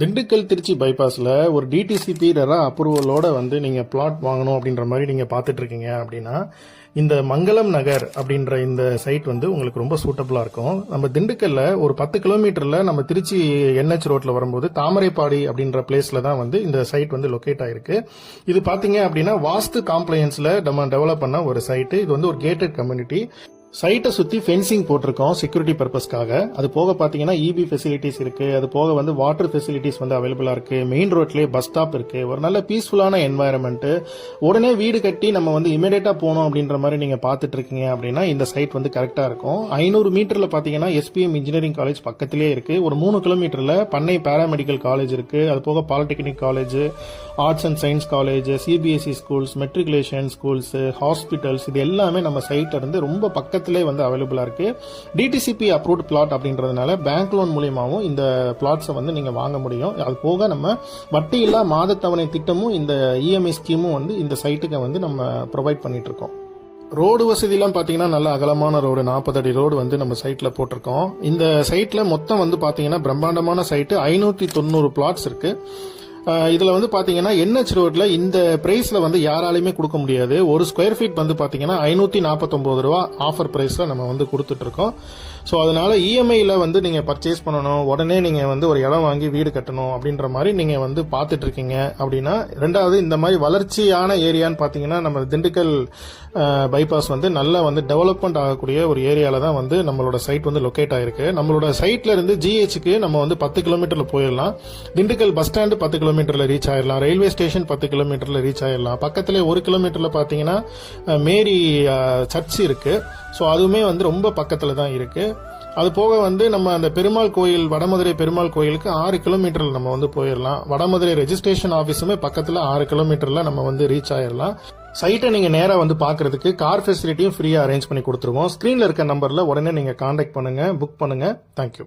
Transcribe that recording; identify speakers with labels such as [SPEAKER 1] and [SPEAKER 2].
[SPEAKER 1] திண்டுக்கல் திருச்சி பைபாஸில் ஒரு DTCP RERA அப்ரூவலோட வந்து நீங்கள் பிளாட் வாங்கணும் அப்படின்ற மாதிரி நீங்கள் பார்த்துட்டு இருக்கீங்க அப்படின்னா இந்த மங்களம் நகர் அப்படின்ற இந்த சைட் வந்து உங்களுக்கு ரொம்ப சூட்டபுளாக இருக்கும். நம்ம திண்டுக்கல்ல ஒரு 10 கிலோமீட்டரில் நம்ம திருச்சி என்ஹெச் ரோட்டில் வரும்போது தாமரைப்பாடி அப்படின்ற பிளேஸில் தான் வந்து இந்த சைட் வந்து லொக்கேட் ஆயிருக்கு. இது பார்த்தீங்க அப்படின்னா வாஸ்து காம்ப்ளையன்ஸில் நம்ம டெவலப் பண்ண ஒரு சைட்டு. இது வந்து ஒரு கேட்டட் கம்யூனிட்டி. சைட்டை சுற்றி ஃபென்சிங் போட்டிருக்கோம் செக்யூரிட்டி பர்பஸ்க்காக. அது போக பார்த்தீங்கன்னா இபி ஃபெசிலிட்டிஸ் இருக்கு. அது போக வந்து வாட்டர் ஃபெசிலிட்டிஸ் வந்து அவைலபிளா இருக்கு. மெயின் ரோட்லேயே பஸ் ஸ்டாப் இருக்கு. ஒரு நல்ல பீஸ்ஃபுல்லான என்வாயர்மெண்ட். உடனே வீடு கட்டி நம்ம வந்து இமீடியட்டா போகணும் அப்படின்ற மாதிரி நீங்க பார்த்துட்டு இருக்கீங்க அப்படின்னா இந்த சைட் வந்து கரெக்டா இருக்கும். 500 மீட்டர்ல பார்த்தீங்கன்னா எஸ்பிஎம் இன்ஜினியரிங் காலேஜ் பக்கத்திலே இருக்கு. ஒரு 3 கிலோமீட்டர்ல பண்ணை பாராமெடிக்கல் காலேஜ் இருக்கு. அது போக polytechnic college, arts and science college, CBSE schools, matriculation schools, hospitals, இது எல்லாமே நம்ம சைட்ல இருந்து ரொம்ப பக்கத்திலே வந்து அவைலபிளா இருக்கு. டிடிசிபி அப்ரூவ்ட் பிளாட் அப்படின்றதுனால பேங்க் லோன் மூலியமாவும் இந்த பிளாட்ஸை வந்து நீங்க வாங்க முடியும். அது போக நம்ம வட்டி இல்லா மாத தவணை திட்டமும் இந்த இஎம்ஐ ஸ்கீமும் வந்து இந்த சைட்டுக்கு வந்து நம்ம ப்ரொவைட் பண்ணிட்டு இருக்கோம். ரோடு வசதியெல்லாம் பார்த்தீங்கன்னா நல்ல அகலமான ரோடு, 40 அடி ரோடு வந்து நம்ம சைட்ல போட்டிருக்கோம். இந்த சைட்ல மொத்தம் வந்து பார்த்தீங்கன்னா பிரம்மாண்டமான சைட்டு 590 பிளாட்ஸ் இருக்கு. இதுல வந்து பாத்தீங்கன்னா என்ஹெச் ரோட்ல இந்த பிரைஸ்ல வந்து யாராலையுமே கொடுக்க முடியாது. ஒரு ஸ்கொயர் ஃபீட் வந்து பாத்தீங்கன்னா 549 ரூபா ஆஃபர் பிரைஸ்ல நம்ம வந்து கொடுத்துட்டு இருக்கோம். ஸோ அதனால இஎம்ஐல வந்து நீங்க பர்ச்சேஸ் பண்ணணும், உடனே நீங்க வந்து ஒரு இடம் வாங்கி வீடு கட்டணும் அப்படின்ற மாதிரி நீங்க வந்து பார்த்துட்டு இருக்கீங்க அப்படின்னா, ரெண்டாவது இந்த மாதிரி வளர்ச்சியான ஏரியான்னு பாத்தீங்கன்னா நம்ம திண்டுக்கல் பைபாஸ் வந்து நல்லா வந்து டெவலப்மெண்ட் ஆகக்கூடிய ஒரு ஏரியால தான் வந்து நம்மளோட சைட் வந்து லொக்கேட் ஆயிருக்கு. நம்மளோட சைட்ல இருந்து ஜிஹெச்சுக்கு நம்ம வந்து 10 கிலோமீட்டர்ல போயிடலாம். திண்டுக்கல் பஸ் ஸ்டாண்டு 10 கிலோமீட்டர்ல ரீச் ஆயிடலாம். ரயில்வே ஸ்டேஷன் 10 கிலோமீட்டர்ல ரீச் ஆயிடலாம். பக்கத்துல 1 கிலோமீட்டர்ல பாத்தீங்கன்னா மேரி சர்ச் இருக்கு. ஸோ அதுவுமே வந்து ரொம்ப பக்கத்துல தான் இருக்கு. அது போக வந்து நம்ம அந்த பெருமாள் கோயில், வடமதுரை பெருமாள் கோயிலுக்கு 6 கிலோமீட்டர்ல நம்ம வந்து போயிடலாம். வடமதுரை ரெஜிஸ்ட்ரேஷன் ஆபீஸுமே பக்கத்துல 6 கிலோமீட்டர்ல நம்ம வந்து ரீச் ஆயிடலாம். சைட்டை நீங்க நேரா வந்து பாக்குறதுக்கு கார் ஃபெசிலிட்டியும் ஃப்ரீயா அரேஞ்ச் பண்ணி கொடுத்துருவோம். ஸ்கிரீன்ல இருக்க நம்பர்ல உடனே நீங்க கான்டாக்ட் பண்ணுங்க, புக் பண்ணுங்க. தேங்க்யூ.